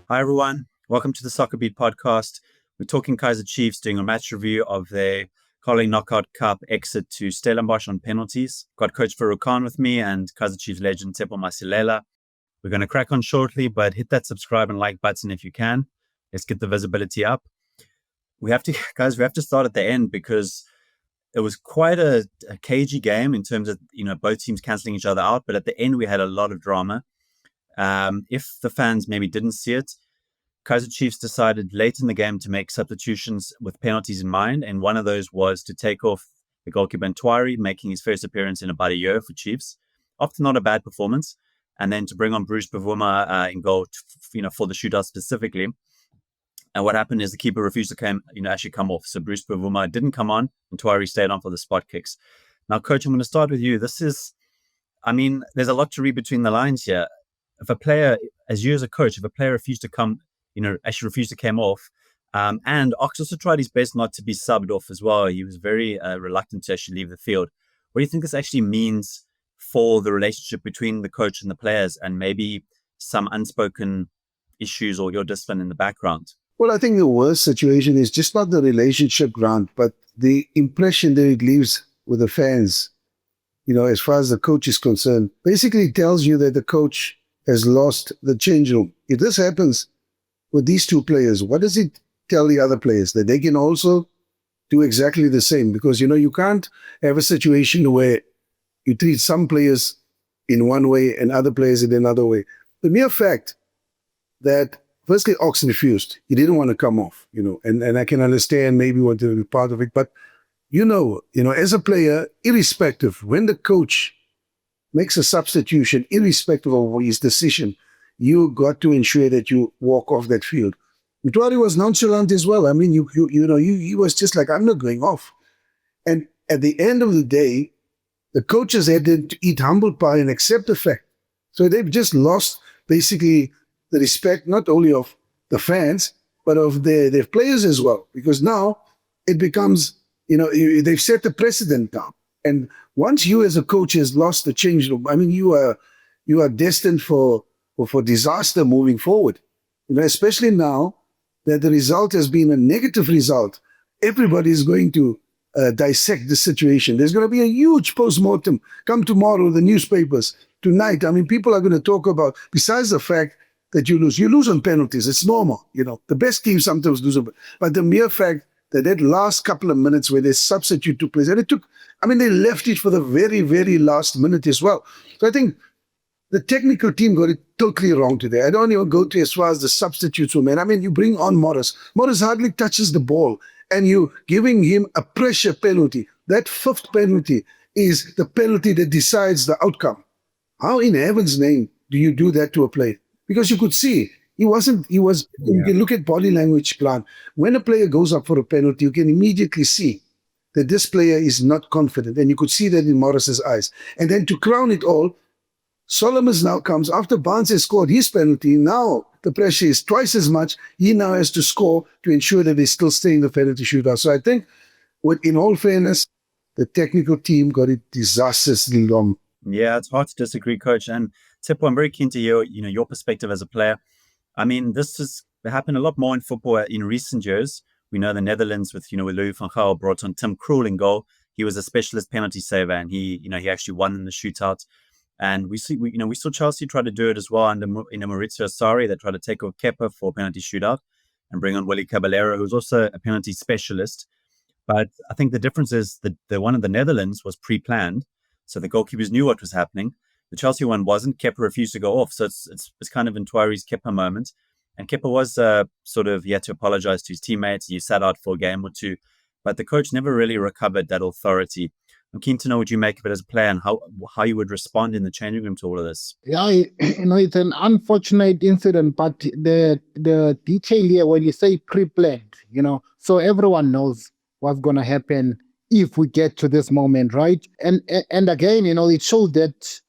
Hi, everyone. Welcome to the SoccerBeat podcast. We're talking Kaizer Chiefs, doing a match review of their Carling Knockout Cup exit to Stellenbosch on penalties. Got Coach Farouk Khan with me and Kaizer Chiefs legend Tsepo Masilela. We're going to crack on shortly, but hit that subscribe and like button if you can. Let's get the visibility up. We have to start at the end because it was quite a cagey game in terms of, both teams cancelling each other out. But at the end, we had a lot of drama. If the fans maybe didn't see it, Kaizer Chiefs decided late in the game to make substitutions with penalties in mind, and one of those was to take off the goalkeeper Ntwari, making his first appearance in about a year for Chiefs. Often not a bad performance, and then to bring on Bruce Bavuma in goal, for the shootout specifically. And what happened is the keeper refused to actually come off. So Bruce Bavuma didn't come on, and Ntwari stayed on for the spot kicks. Now, Coach, I'm going to start with you. There's a lot to read between the lines here. If a player, as you as a coach, if a player refused to come, actually refused to come off, and Ox also tried his best not to be subbed off as well. He was very reluctant to actually leave the field. What do you think this actually means for the relationship between the coach and the players, and maybe some unspoken issues or your discipline in the background? Well, I think the worst situation is just not the relationship, Grant, but the impression that it leaves with the fans, as far as the coach is concerned. Basically, it tells you that the coach has lost the change room. If this happens with these two players, what does it tell the other players? That they can also do exactly the same? Because, you can't have a situation where you treat some players in one way and other players in another way. The mere fact that, firstly, Ox refused. He didn't want to come off, and I can understand maybe want to be part of it. But, as a player, irrespective, when the coach makes a substitution, irrespective of his decision, you got to ensure that you walk off that field. Ntwari was nonchalant as well. I mean, he was just like, I'm not going off. And at the end of the day, the coaches had to eat humble pie and accept the fact. So they've just lost basically the respect, not only of the fans, but of their players as well. Because now it becomes, they've set the precedent down. And once you as a coach has lost the change room, I mean, you are destined for disaster moving forward. Especially now that the result has been a negative result. Everybody is going to dissect the situation. There's going to be a huge post-mortem. Come tomorrow, the newspapers. Tonight, I mean, people are going to talk about, besides the fact that you lose on penalties. It's normal. The best teams sometimes lose. But the mere fact that last couple of minutes where they substitute took place, and they left it for the very, very last minute as well. So I think the technical team got it totally wrong today. I don't even go to as far as the substitutes were made. I mean, you bring on Morris. Morris hardly touches the ball, and you giving him a pressure penalty. That fifth penalty is the penalty that decides the outcome. How in heaven's name do you do that to a player? Because you could see you can look at body language plan. When a player goes up for a penalty, you can immediately see that this player is not confident. And you could see that in Morris's eyes. And then to crown it all, Solomons now comes after Barnes has scored his penalty. Now the pressure is twice as much. He now has to score to ensure that they still stay in the penalty shootout. So I think, in all fairness, the technical team got it disastrously wrong. Yeah, it's hard to disagree, Coach. And Tsepo, I'm very keen to hear, your perspective as a player. I mean, this has happened a lot more in football in recent years. We know the Netherlands with Louis van Gaal brought on Tim Krul in goal. He was a specialist penalty saver, and he actually won in the shootout. And we saw Chelsea try to do it as well under Maurizio Sarri. They tried to take off Kepa for a penalty shootout and bring on Willy Caballero, who's also a penalty specialist. But I think the difference is the one of the Netherlands was pre-planned, so the goalkeepers knew what was happening. The Chelsea one wasn't. Kepa refused to go off, so it's kind of Ntwari's Kepa moment. And Kepa was he had to apologize to his teammates. He sat out for a game or two, but the coach never really recovered that authority. I'm keen to know what you make of it as a player and how you would respond in the changing room to all of this. Yeah, it's an unfortunate incident, but the detail here, when you say pre-planned, so everyone knows what's going to happen if we get to this moment, right? And again, it shows that,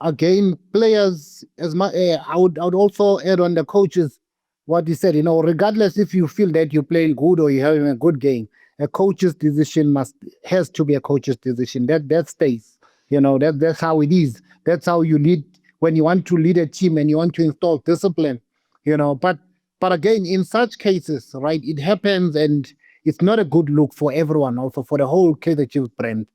again, players, I would also add on the coaches what he said, regardless if you feel that you're playing good or you're having a good game, a coach's decision has to be a coach's decision. That stays. That's how it is. That's how you lead when you want to lead a team and you want to install discipline. But But again, in such cases, right, it happens and it's not a good look for everyone, also for the whole Kaizer Chiefs brand.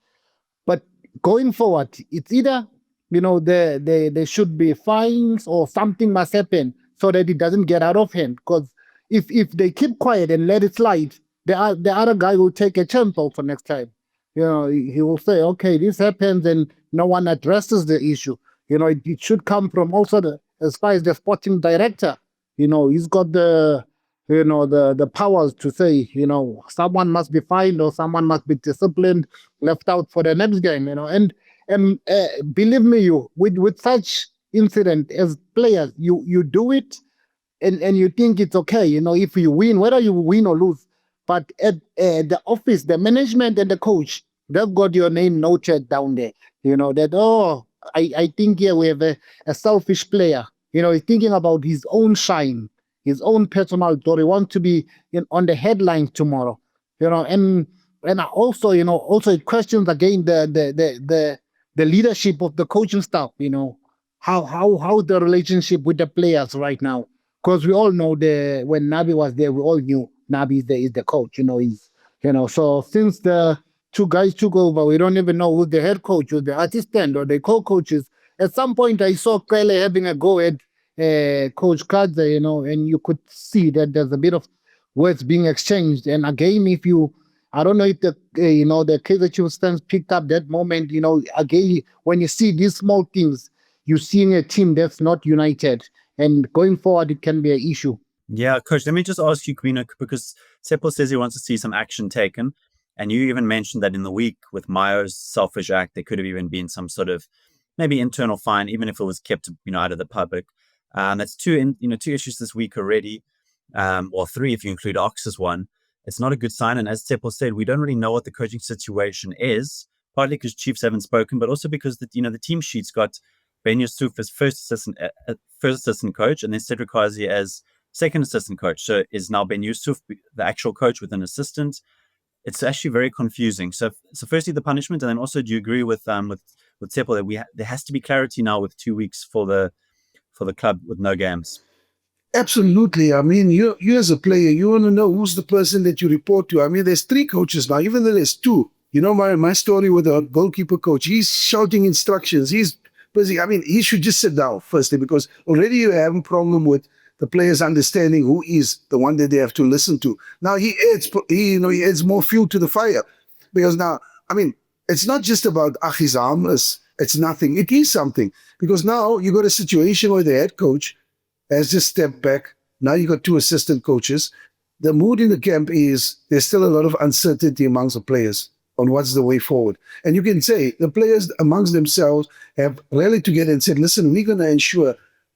But going forward, it's either there should be fines or something must happen so that it doesn't get out of hand. Because if they keep quiet and let it slide, the other guy will take a chance also next time. He will say, okay, this happens, and no one addresses the issue. It should come from also as far as the sporting director. He's got the powers to say, someone must be fined or someone must be disciplined, left out for the next game. And believe me, with such incident as players, you do it, and you think it's okay, if you win, whether you win or lose. But at the office, the management and the coach, they've got your name noted down there. That, I think here we have a selfish player. He's thinking about his own shine, his own personal glory. He wants to be on the headlines tomorrow. And also, also it questions again the leadership of the coaching staff. How the relationship with the players right now. Because we all know when Nabi was there, we all knew Nabi is the coach. So since the two guys took over, we don't even know who's the head coach, who's the assistant, or the co-coaches. At some point, I saw Kwele having a go at Coach Kaizer, and you could see that there's a bit of words being exchanged. And again, I don't know if the Kaizer Chiefs fans picked up that moment. Again, when you see these small things, you're seeing a team that's not united. And going forward, it can be an issue. Yeah, Coach, let me just ask you, Quino, because Tsepo says he wants to see some action taken. And you even mentioned that in the week with Mayo's selfish act, there could have even been some sort of maybe internal fine, even if it was kept out of the public. That's two issues this week already, or three if you include Ox's one. It's not a good sign. And as Tsepo said, we don't really know what the coaching situation is, partly because Chiefs haven't spoken, but also because the team sheet's got Ben Yusuf as first assistant coach, and then Cedric Kazi as second assistant coach. So is now Ben Yusuf the actual coach with an assistant? It's actually very confusing. So firstly, the punishment, and then also, do you agree with Tsepo that there has to be clarity now with 2 weeks for the club with no games? Absolutely. I mean, you as a player, you want to know who's the person that you report to. I mean, there's 3 coaches now, even though there's 2. My story with the goalkeeper coach, he's shouting instructions. He's busy. I mean, he should just sit down, firstly, because already you have a problem with the players understanding who is the one that they have to listen to. Now he adds more fuel to the fire, because now, I mean, it's not just about he's harmless. It's nothing. It is something, because now you got a situation where the head coach has just stepped back. Now you got 2 assistant coaches. The mood in the camp is there's still a lot of uncertainty amongst the players on what's the way forward. And you can say the players amongst themselves have rallied together and said, listen, we're going to ensure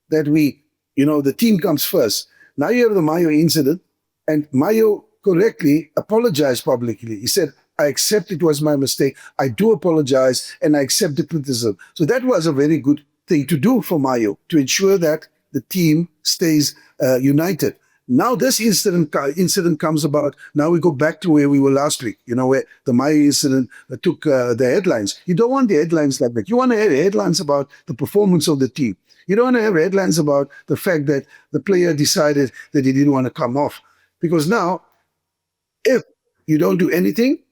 that the team comes first. Now you have the Mayo incident, and Mayo correctly apologized publicly. He said, I accept it was my mistake. I do apologize, and I accept the criticism. So that was a very good thing to do for Mayo, to ensure that the team stays united. Now this incident comes about. Now we go back to where we were last week, where the Mayo incident took the headlines. You don't want the headlines like that. You want to have headlines about the performance of the team. You don't want to have headlines about the fact that the player decided that he didn't want to come off. Because now, if you don't do anything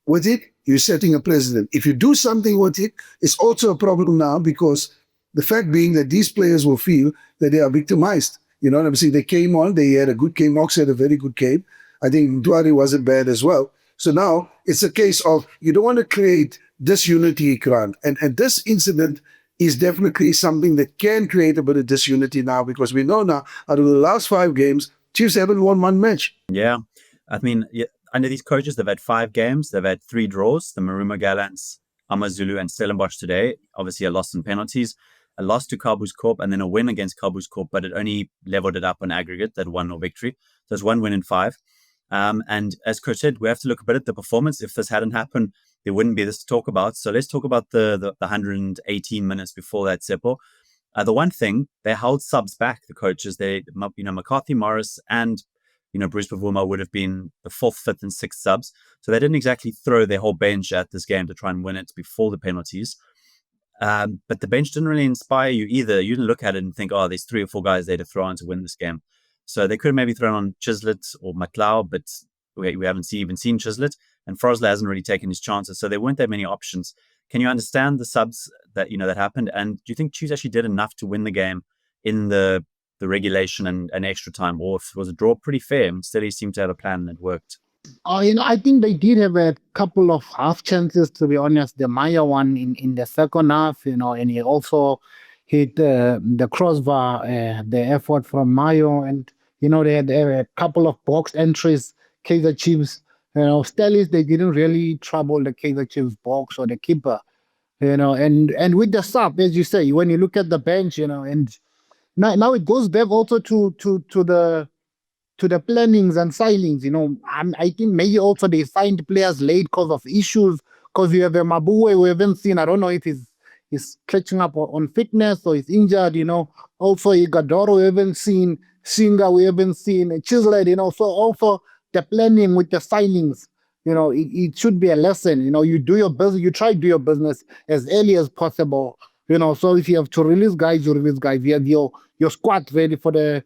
with it, you're setting a precedent. If you do something with it, it's also a problem now, because the fact being that these players will feel that they are victimized. You know what I'm saying? They came on, they had a good game. Ox had a very good game. I think Ntwari wasn't bad as well. So now it's a case of you don't want to create disunity, Ikran. And this incident is definitely something that can create a bit of disunity now, because we know now out of the last 5 games, Chiefs haven't won 1 match. Yeah. I mean, under these coaches, they've had 5 games. They've had 3 draws, the Maruma Gallants, AmaZulu, and Stellenbosch today. Obviously, a loss in penalties, a loss to Kabus Corp, and then a win against Kabus Corp, but it only leveled it up on aggregate, that 1-0 victory. So it's 1 win in 5. And as Coach said, we have to look a bit at the performance. If this hadn't happened, there wouldn't be this to talk about. So let's talk about the 118 minutes before that, Tsepo. The one thing, they held subs back, the coaches. McCarthy, Morris, and Bruce Bavuma would have been the 4th, 5th, and 6th subs. So they didn't exactly throw their whole bench at this game to try and win it before the penalties. But the bench didn't really inspire you either. You didn't look at it and think, there's 3 or 4 guys there to throw on to win this game. So they could have maybe thrown on Chislett or McLeod, but we haven't even seen Chislett, and Frosler hasn't really taken his chances. So there weren't that many options. Can you understand the subs that that happened? And do you think Chiefs actually did enough to win the game in the regulation and extra time, or was a draw pretty fair? Instead, he seemed to have a plan and it worked. I think they did have a couple of half chances, to be honest. The Maya one in the second half, and he also hit the crossbar, the effort from Mayo, and they had a couple of box entries. Kaizer Chiefs, Stellis, they didn't really trouble the Kaizer Chiefs box or the keeper, and with the sub, as you say, when you look at the bench, and now it goes back also to the plannings and signings. I think maybe also they signed players late because of issues. Because you have a Mabue we haven't seen. I don't know if he's catching up on fitness or he's injured. Also Igadoro we haven't seen. Singa we haven't seen. Chislett. So also the planning with the signings. It should be a lesson. You do your business. You try to do your business as early as possible. So if you have to release guys, you release guys. You have your squad ready for the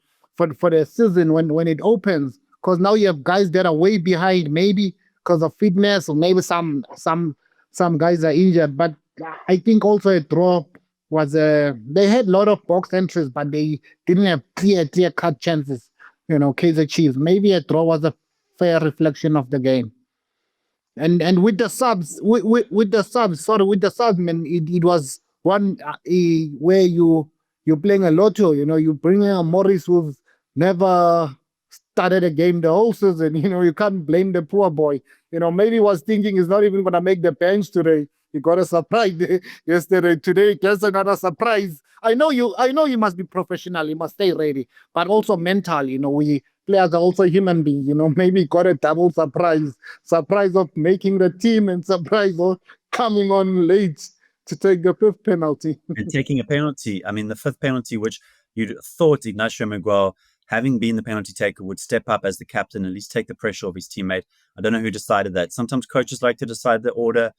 season when it opens, because now you have guys that are way behind, maybe because of fitness, or maybe some guys are injured. But I think also a draw was they had a lot of box entries, but they didn't have clear cut chances. Kaizer Chiefs. Maybe a draw was a fair reflection of the game. And with the subs, with the subs, man, it was one where you're playing a lotto. You bring in a Morris who's never started a game the whole season. You can't blame the poor boy. Maybe he was thinking he's not even going to make the bench today. He got a surprise yesterday. Today, gets another surprise. I know you must be professional. You must stay ready, but also mental. We players are also human beings. Maybe he got a double surprise of making the team and surprise of coming on late to take the fifth penalty. And taking a penalty. I mean, the fifth penalty, which you'd thought Ignacio Miguel, having been the penalty taker, would step up as the captain, at least take the pressure off his teammate. I don't know who decided that. Sometimes coaches like to decide the order,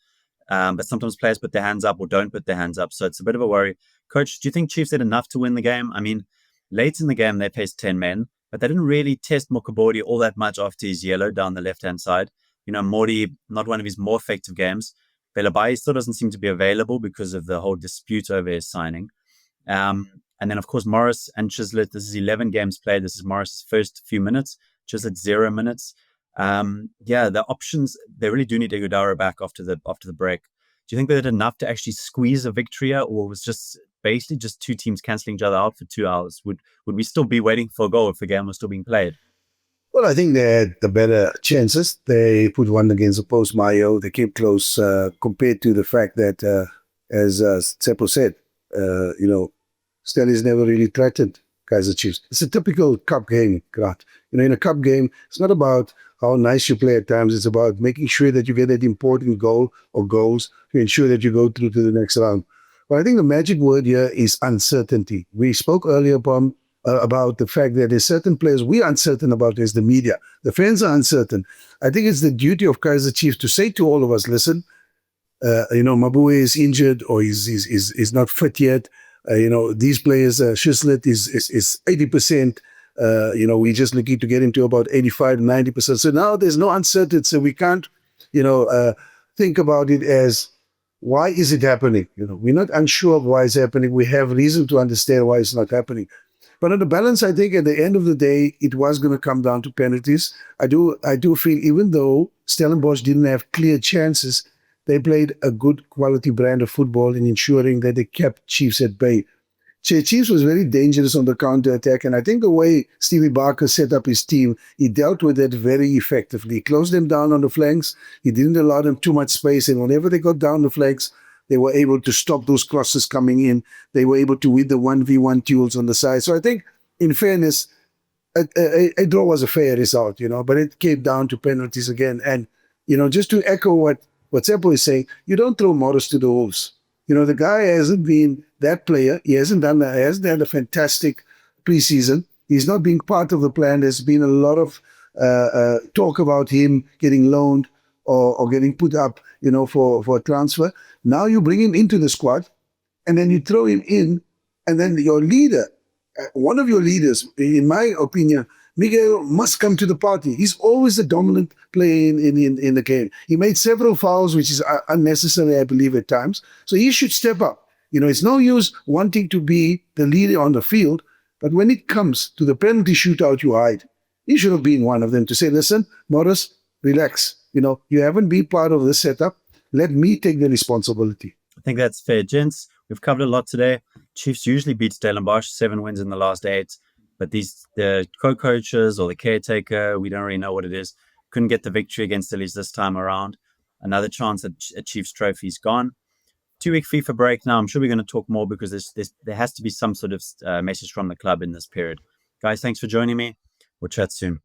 but sometimes players put their hands up or don't put their hands up. So it's a bit of a worry. Coach, do you think Chiefs did enough to win the game? I mean, late in the game, they faced 10 men, but they didn't really test Mokobodi all that much after his yellow down the left-hand side. Morty, not one of his more effective games. Velabai still doesn't seem to be available because of the whole dispute over his signing. And then, of course, Morris and Chislett, this is 11 games played. This is Morris's first few minutes. Chislett, 0 minutes. The options, they really do need Igudaro back after the break. Do you think they did enough to actually squeeze a victory, or was just basically just two teams cancelling each other out for 2 hours? Would we still be waiting for a goal if the game was still being played? Well, I think they had the better chances. They put one against the post Mayo. They came close compared to the fact that, as Tsepo said, Stelli's never really threatened Kaizer Chiefs. It's a typical cup game, Grant. In a cup game, it's not about how nice you play at times. It's about making sure that you get that important goal or goals to ensure that you go through to the next round. But I think the magic word here is uncertainty. We spoke earlier about the fact that there's certain players we are uncertain about is the media. The fans are uncertain. I think it's the duty of Kaizer Chiefs to say to all of us, listen, Mabue is injured or is not fit yet. These players, Chislett is 80%. We're just looking to get him to about 85, 90%. So now there's no uncertainty. So we can't, think about it as, why is it happening? We're not unsure of why it's happening. We have reason to understand why it's not happening. But on the balance, I think at the end of the day, it was going to come down to penalties. I do feel even though Stellenbosch didn't have clear chances, they played a good quality brand of football in ensuring that they kept Chiefs at bay. Chiefs was very dangerous on the counter-attack, and I think the way Stevie Barker set up his team, he dealt with it very effectively. He closed them down on the flanks. He didn't allow them too much space, and whenever they got down the flanks, they were able to stop those crosses coming in. They were able to win the 1v1 duels on the side. So I think, in fairness, a draw was a fair result, but it came down to penalties again. And, just to echo what Tsepo is saying, you don't throw Morris to the wolves. The guy hasn't been that player. He hasn't had a fantastic preseason. He's not being part of the plan. There's been a lot of talk about him getting loaned or getting put up, for a transfer. Now you bring him into the squad, and then you throw him in, and then your leader one of your leaders, in my opinion, Miguel must come to the party. He's always the dominant player in the game. He made several fouls, which is unnecessary, I believe, at times. So he should step up. It's no use wanting to be the leader on the field, but when it comes to the penalty shootout, you hide. He should have been one of them to say, listen, Morris, relax. You haven't been part of this setup. Let me take the responsibility. I think that's fair, gents. We've covered a lot today. Chiefs usually beat Stellenbosch, 7 wins in the last 8. But the co-coaches or the caretaker, we don't really know what it is, couldn't get the victory against Illies this time around. Another chance at a Chiefs trophy is gone. 2-week FIFA break now. I'm sure we're going to talk more because there has to be some sort of message from the club in this period. Guys, thanks for joining me. We'll chat soon.